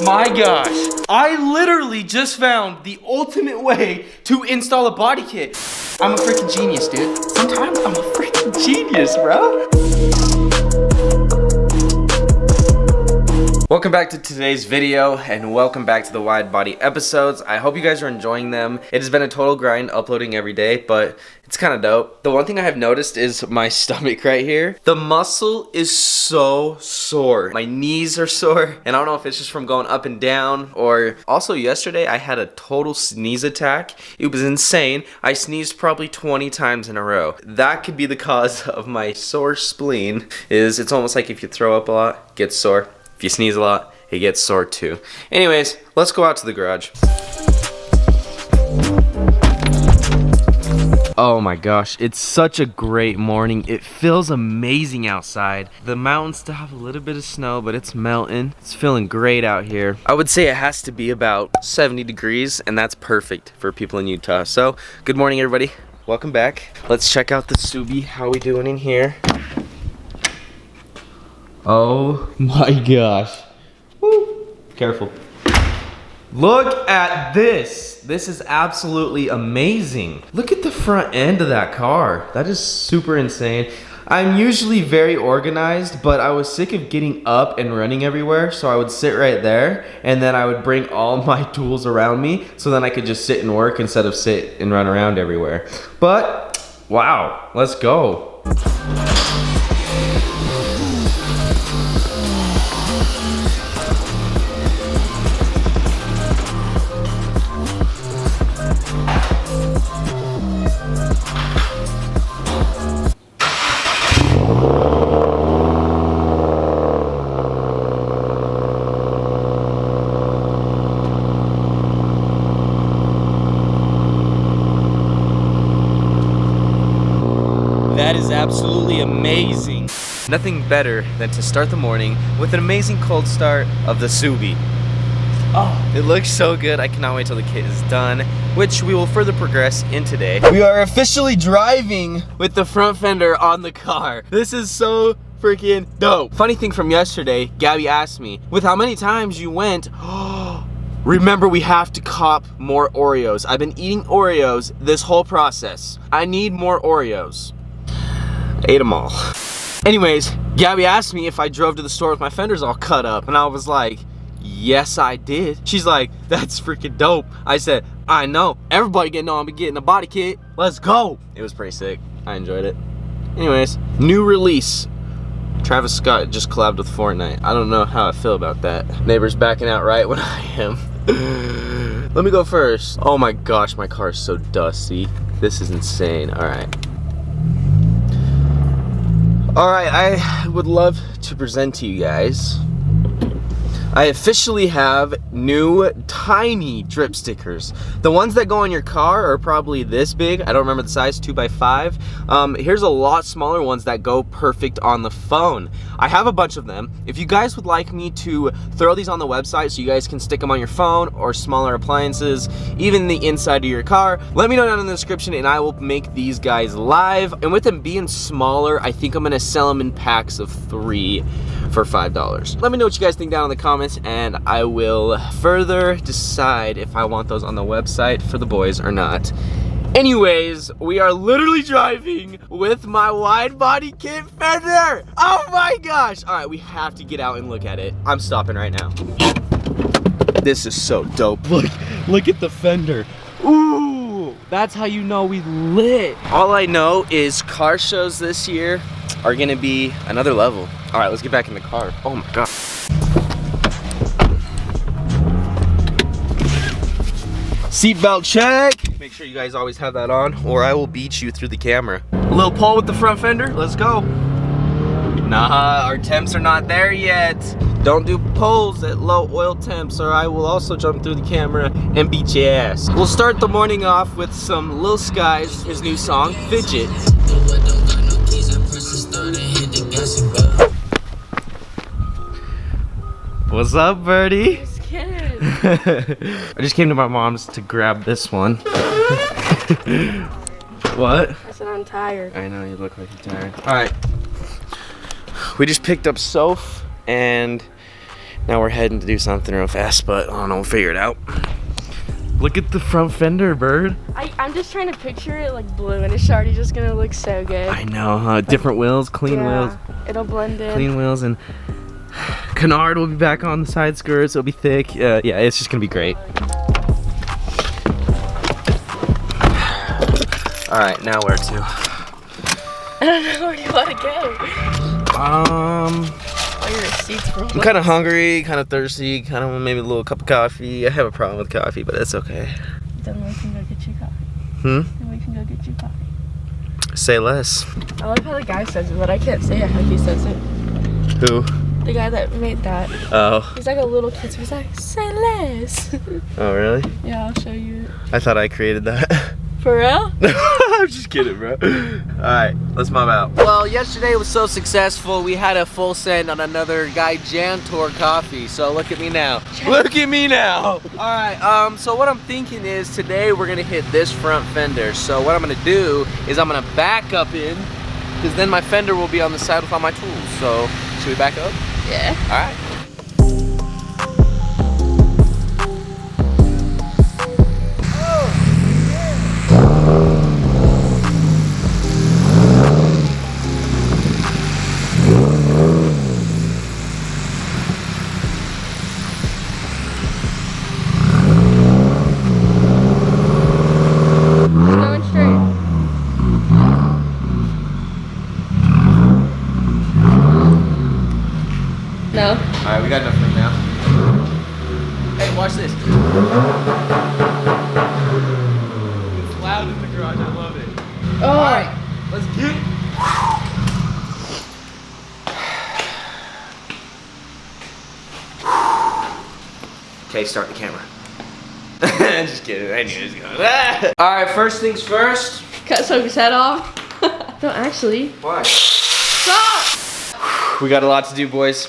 my gosh. I literally just found the ultimate way to install a body kit. I'm a freaking genius, dude. Sometimes I'm a freaking genius, bro. Welcome back to today's video and welcome back to the wide body episodes. I hope you guys are enjoying them. It has been a total grind uploading every day, but it's kind of dope. The one thing I have noticed is my stomach right here. The muscle is so sore. My knees are sore and I don't know if it's just from going up and down or also yesterday I had a total sneeze attack. It was insane. I sneezed probably 20 times in a row. That could be the cause of my sore spleen. It's almost like if you throw up a lot, it gets sore. If you sneeze a lot, it gets sore too. Anyways, let's go out to the garage. Oh my gosh, it's such a great morning. It feels amazing outside. The mountains still have a little bit of snow, but it's melting. It's feeling great out here. I would say it has to be about 70 degrees, and that's perfect for people in Utah. So, good morning everybody. Welcome back. Let's check out the Subi. How we doing in here? Oh my gosh. Woo. Careful. Look at this. This is absolutely amazing. Look at the front end of that car. That is super insane. I'm usually very organized, but I was sick of getting up and running everywhere, so I would sit right there and then I would bring all my tools around me so then I could just sit and work instead of sit and run around everywhere. But wow, let's go. That is absolutely amazing. Nothing better than to start the morning with an amazing cold start of the Subi. Oh, it looks so good. I cannot wait till the kit is done, which we will further progress in today. We are officially driving with the front fender on the car. This is so freaking dope. Funny thing from yesterday, Gabby asked me, with how many times you went, remember we have to cop more Oreos. I've been eating Oreos this whole process. I need more Oreos. Ate them all. Anyways, Gabby asked me if I drove to the store with my fenders all cut up, and I was like, yes I did. She's like, that's freaking dope. I said, I know. Everybody getting on, be getting a body kit. Let's go. It was pretty sick. I enjoyed it. Anyways, new release. Travis Scott just collabed with Fortnite. I don't know how I feel about that. Neighbor's backing out right when I am. Let me go first. Oh my gosh, my car is so dusty. This is insane. Alright, I would love to present to you guys. I officially have new tiny drip stickers. The ones that go on your car are probably this big. I don't remember the size, 2x5. Here's a lot smaller ones that go perfect on the phone. I have a bunch of them. If you guys would like me to throw these on the website so you guys can stick them on your phone or smaller appliances, even the inside of your car, let me know down in the description and I will make these guys live. And with them being smaller, I think I'm gonna sell them in packs of 3 for $5. Let me know what you guys think down in the comments and I will further decide if I want those on the website for the boys or not. Anyways, we are literally driving with my wide body kit fender. Oh my gosh. All right, we have to get out and look at it. I'm stopping right now. This is so dope. Look at the fender. Ooh, that's how you know we lit. All I know is car shows this year are gonna be another level. All right, let's get back in the car. Oh my God. Seatbelt check. Make sure you guys always have that on or I will beat you through the camera. A little pull with the front fender, let's go. Nah, our temps are not there yet. Don't do pulls at low oil temps or I will also jump through the camera and beat your ass. We'll start the morning off with some Lil Skies, his new song, Fidget. What's up, birdie? Just kidding. I just came to my mom's to grab this one. What? I said I'm tired. I know, you look like you're tired. Alright. We just picked up Soph and Now we're heading to do something real fast, but I don't know, we'll figure it out. Look at the front fender, Bird. I'm just trying to picture it like blue, and it's already just gonna look so good. I know, huh? Different wheels, clean wheels. It'll blend in. Clean wheels, and canard will be back on the side skirts. It'll be thick. Yeah, it's just gonna be great. All right, now where to? I don't know where you want to go. Your receipts from I'm kind of hungry, kind of thirsty, kind of maybe a little cup of coffee. I have a problem with coffee, but that's okay. Then we can go get you coffee. Then we can go get you coffee. Say less. I love how the guy says it, but I can't say it how he says it. Who? The guy that made that. Oh. He's like a little kid, so he's like, say less. Oh, really? Yeah, I'll show you it. I thought I created that. For real? I'm just kidding, bro. Alright, let's mob out. Well, yesterday was so successful, we had a full send on another Gigantor coffee. So look at me now. Look at me now. Alright, so what I'm thinking is today we're gonna hit this front fender. So what I'm gonna do is I'm gonna back up in, because then my fender will be on the side with all my tools. So should we back up? Yeah. Alright. Going straight. No. Alright, we got enough room now. Hey, watch this. It's loud in the garage, I love it. Oh. Alright, let's get it. Okay, start the camera. Just kidding, I knew it was going. Alright, first things first. Cut Sophie's head off. No, actually. Why? Stop! We got a lot to do, boys.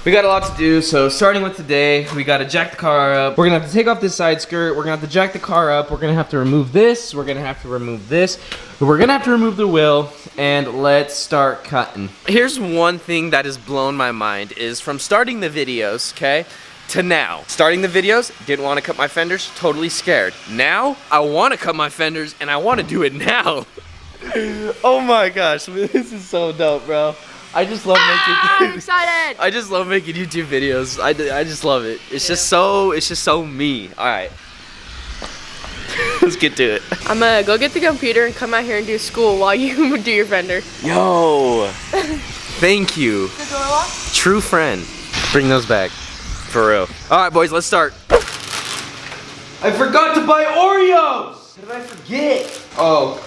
We got a lot to do, so starting with today, we gotta jack the car up. We're gonna have to take off this side skirt. We're gonna have to jack the car up. We're gonna have to remove this. We're gonna have to remove this. We're gonna have to remove the wheel, and let's start cutting. Here's one thing that has blown my mind is from starting the videos, okay, to now. Starting the videos, didn't wanna cut my fenders, totally scared. Now, I wanna cut my fenders, and I wanna do it now. Oh my gosh, this is so dope, bro. I just love making. I'm excited. I just love making YouTube videos. I just love it. It's just so me. All right, let's get to it. I'm gonna go get the computer and come out here and do school while you do your fender. Yo, thank you. The door locked? True friend. Bring those back, for real. All right, boys, let's start. I forgot to buy Oreos. What did I forget? Oh,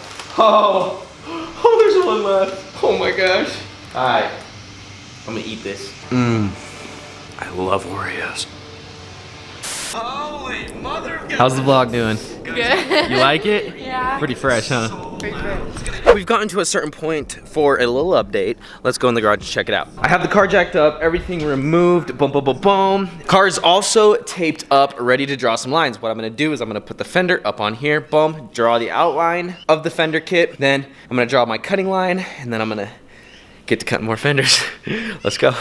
there's one left. Oh my gosh. All right, I'm gonna eat this. I love Oreos. Holy mother of God. How's the vlog doing? Good. You like it? Yeah. Pretty fresh, huh? Pretty fresh. We've gotten to a certain point for a little update. Let's go in the garage and check it out. I have the car jacked up, everything removed, boom, boom, boom, boom. Car is also taped up, ready to draw some lines. What I'm gonna do is I'm gonna put the fender up on here, boom, draw the outline of the fender kit. Then I'm gonna draw my cutting line, and then I'm gonna get to cut more fenders. Let's go.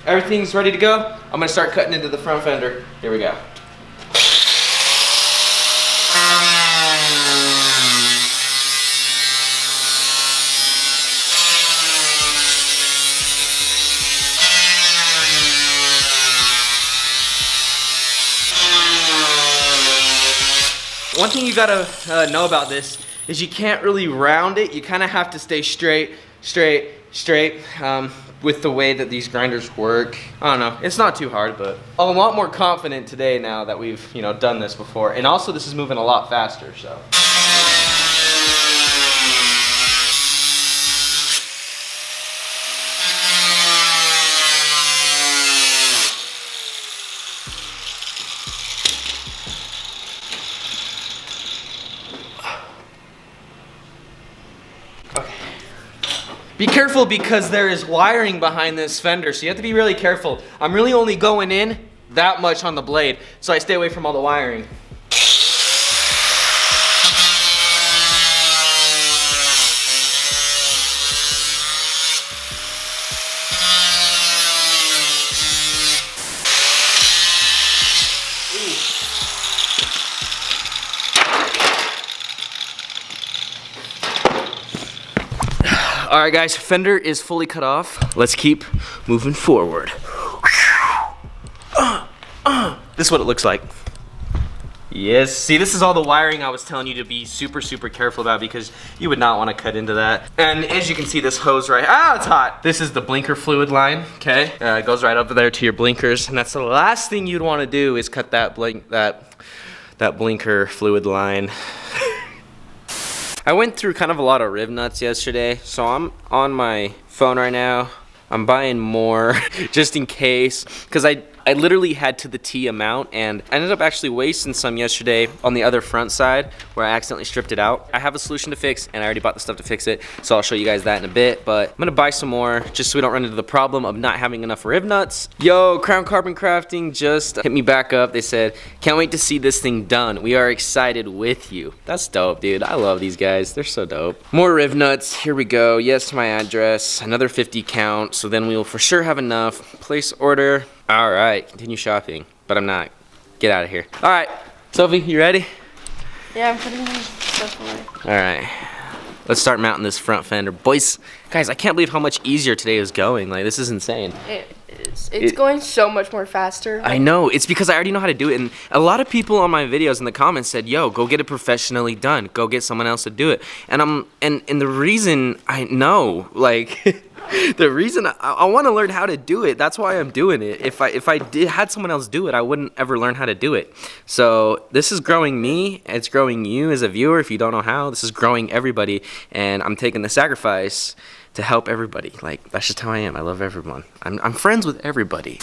Everything's ready to go. I'm gonna start cutting into the front fender. Here we go. One thing you gotta know about this is you can't really round it. You kind of have to stay straight. With the way that these grinders work. I don't know, it's not too hard, but I'm a lot more confident today now that we've, done this before. And also this is moving a lot faster, so. Be careful because there is wiring behind this fender, so you have to be really careful. I'm really only going in that much on the blade, so I stay away from all the wiring. All right, guys, fender is fully cut off. Let's keep moving forward. This is what it looks like. Yes, see, this is all the wiring I was telling you to be super, super careful about because you would not want to cut into that. And as you can see, this hose right, it's hot. This is the blinker fluid line, okay? It goes right over there to your blinkers, and that's the last thing you'd want to do is cut that blinker fluid line. I went through kind of a lot of rib nuts yesterday, so I'm on my phone right now. I'm buying more just in case, because I literally had to the T amount, and I ended up actually wasting some yesterday on the other front side where I accidentally stripped it out. I have a solution to fix, and I already bought the stuff to fix it, so I'll show you guys that in a bit, but I'm gonna buy some more just so we don't run into the problem of not having enough rib nuts. Yo, Crown Carbon Crafting just hit me back up. They said, can't wait to see this thing done. We are excited with you. That's dope, dude. I love these guys. They're so dope. More rib nuts. Here we go. Yes to my address. Another 50 count, so then we will for sure have enough. Place order. All right, continue shopping, but I'm not. Get out of here. All right, Sophie, you ready? Yeah, I'm putting my stuff away. All right, let's start mounting this front fender. Boys, guys, I can't believe how much easier today is going. Like, this is insane. It is. It's going so much more faster. I know, it's because I already know how to do it, and a lot of people on my videos in the comments said, yo, go get it professionally done. Go get someone else to do it. And the reason I know, like, the reason I want to learn how to do it, that's why I'm doing it. If I had someone else do it, I wouldn't ever learn how to do it. So this is growing me, it's growing you as a viewer if you don't know how. This is growing everybody, and I'm taking the sacrifice to help everybody. Like, that's just how I am. I love everyone. I'm friends with everybody.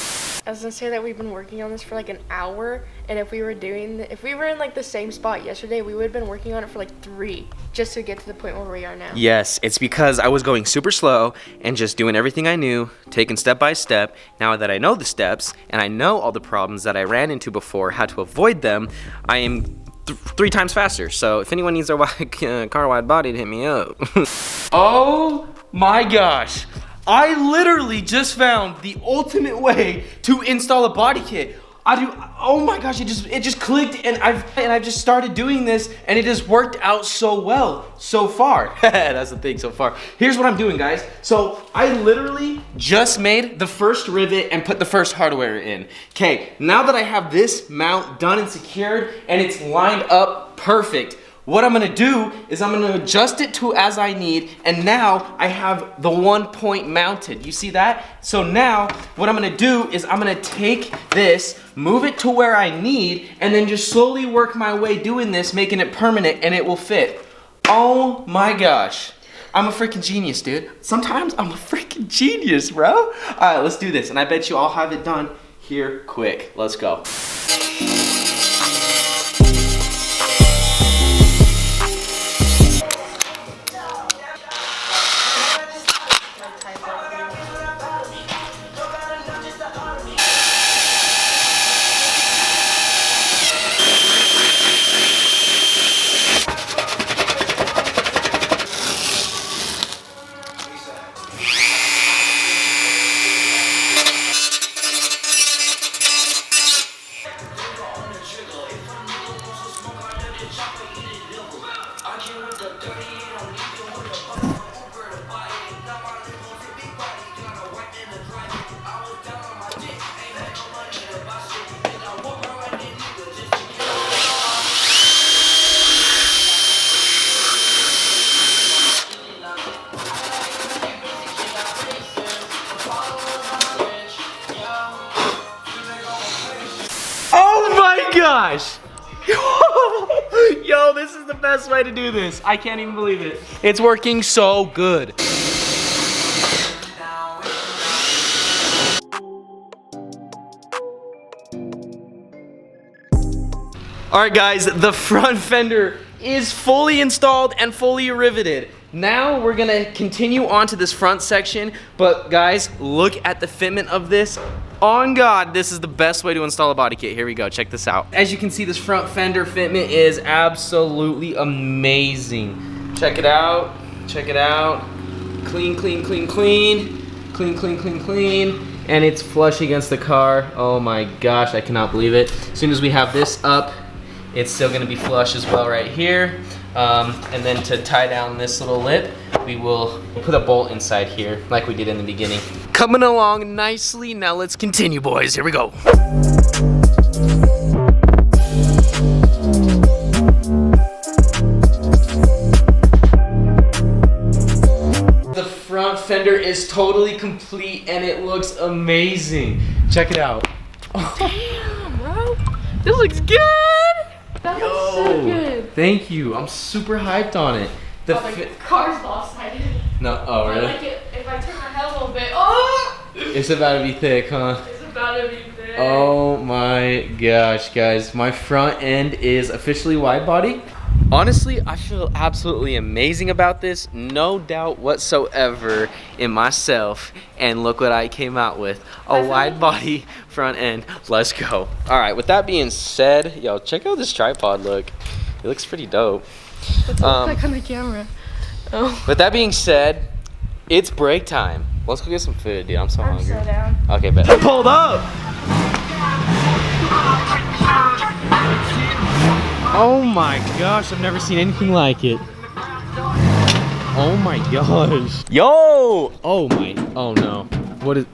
I was gonna say that we've been working on this for like an hour, and if we were in like the same spot yesterday, we would have been working on it for like 3 just to get to the point where we are now. Yes, it's because I was going super slow and just doing everything I knew, taking step by step. Now that I know the steps and I know all the problems that I ran into before, how to avoid them, I am 3 times faster. So if anyone needs a car wide body, hit me up. Oh my gosh. I literally just found the ultimate way to install a body kit. Oh my gosh, it just clicked, and I've just started doing this, and it has worked out so well so far. That's the thing so far. Here's what I'm doing, guys. So I literally just made the first rivet and put the first hardware in. Okay, now that I have this mount done and secured, and it's lined up perfect, what I'm gonna do is I'm gonna adjust it to as I need, and now I have the 1 point mounted. You see that? So now what I'm gonna do is I'm gonna take this, move it to where I need, and then just slowly work my way doing this, making it permanent, and it will fit. Oh my gosh. I'm a freaking genius, dude. Sometimes I'm a freaking genius, bro. All right, let's do this, and I bet you I'll have it done here quick. Let's go. Gosh. Yo, this is the best way to do this. I can't even believe it. It's working so good. All right, guys, the front fender is fully installed and fully riveted. Now we're gonna continue on to this front section, but guys, look at the fitment of this. On God, this is the best way to install a body kit. Here we go, check this out. As you can see, this front fender fitment is absolutely amazing. Check it out, check it out. Clean, clean, clean, clean. Clean, clean, clean, clean. And it's flush against the car. Oh my gosh, I cannot believe it. As soon as we have this up, it's still gonna be flush as well right here. And then to tie down this little lip, we will put a bolt inside here like we did in the beginning. Coming along nicely. Now let's continue, boys. Here we go. The front fender is totally complete and it looks amazing. Check it out. Damn, bro. This looks good. That looks so good. Thank you. I'm super hyped on it. The car's lopsided. No, oh really? I like it if I turn my head a little bit. Oh! It's about to be thick, huh? It's about to be thick. Oh my gosh, guys. My front end is officially wide body. Honestly, I feel absolutely amazing about this. No doubt whatsoever in myself. And look what I came out with. A wide body front end. Let's go. All right, with that being said, yo, check out this tripod look. It looks pretty dope. What's it look like on the camera? Oh. With that being said, it's break time. Let's go get some food, dude. I'm so hungry. I'm so down. Okay, bet. Pulled up. Oh my gosh, I've never seen anything like it. Oh my gosh. Yo! Oh my, oh no. What is...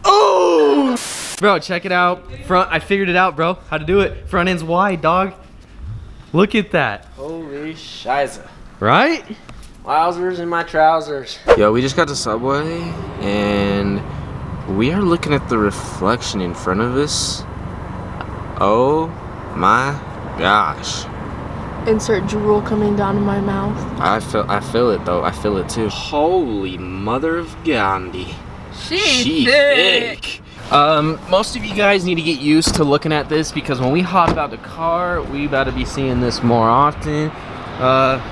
Oh! Bro, check it out. Front, I figured it out, bro. How to do it. Front end's wide, dog. Look at that. Holy shiza. Right? Wowzers in my trousers. Yo, we just got to Subway and we are looking at the reflection in front of us. Oh my gosh. Insert drool coming down in my mouth. I feel it though. I feel it too. Holy mother of Gandhi. She thick. Most of you guys need to get used to looking at this because when we hop out the car, we about to be seeing this more often.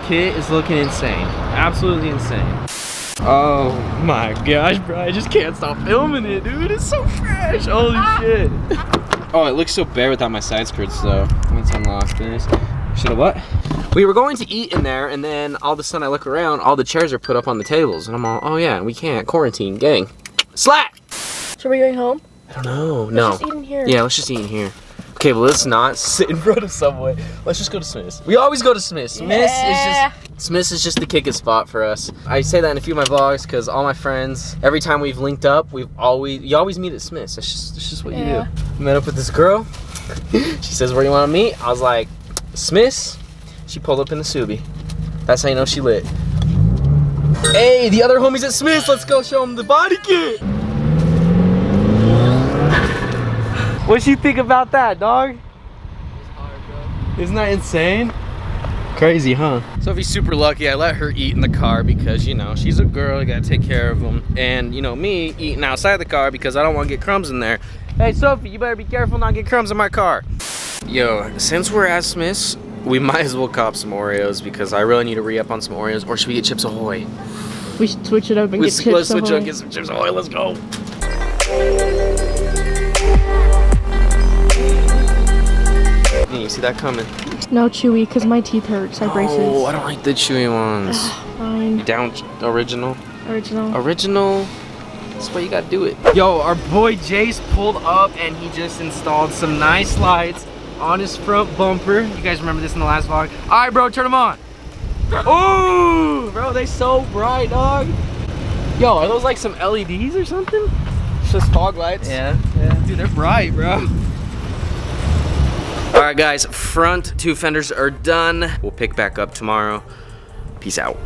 Kit is looking insane. Absolutely insane. Oh my gosh, bro. I just can't stop filming it, dude. It's so fresh. Holy shit. Oh, it looks so bare without my side skirts, though. Let's unlock this. Should've what? We were going to eat in there, and then all of a sudden I look around, all the chairs are put up on the tables. And I'm all, oh yeah, we can't. Quarantine, gang. Slack! So we're going home? I don't know. Let's just eat in here. Yeah, let's just eat in here. Okay, well, let's not sit in front of Subway. Let's just go to Smith's. We always go to Smith's. Smith's is just the kicking spot for us. I say that in a few of my vlogs because all my friends, every time we've linked up, you always meet at Smith's. That's just what you do. Met up with this girl. She says, where do you want to meet? I was like, Smith's. She pulled up in the Subi. That's how you know she lit. Hey, the other homies at Smith's. Let's go show them the body kit. What you think about that, dog? It's hard, bro. Isn't that insane? Crazy, huh? Sophie's super lucky. I let her eat in the car because, you know, she's a girl. You gotta take care of them. And, you know, me eating outside the car because I don't want to get crumbs in there. Hey, Sophie, you better be careful not to get crumbs in my car. Yo, since we're at Smith's, we might as well cop some Oreos because I really need to re-up on some Oreos. Or should we get Chips Ahoy? We should switch it up and get Chips Ahoy. Let's switch up and get some Chips Ahoy. Let's go. You see that coming? No chewy, because my teeth hurt. I braces. Oh, I don't like the chewy ones. Fine. You down with original? Original. Original. That's why you gotta do it. Yo, our boy Jace pulled up and he just installed some nice lights on his front bumper. You guys remember this in the last vlog? All right, bro, turn them on. Oh, bro, they so bright, dog. Yo, are those like some LEDs or something? It's just fog lights. Yeah. Dude, they're bright, bro. All right, guys, front two fenders are done. We'll pick back up tomorrow. Peace out.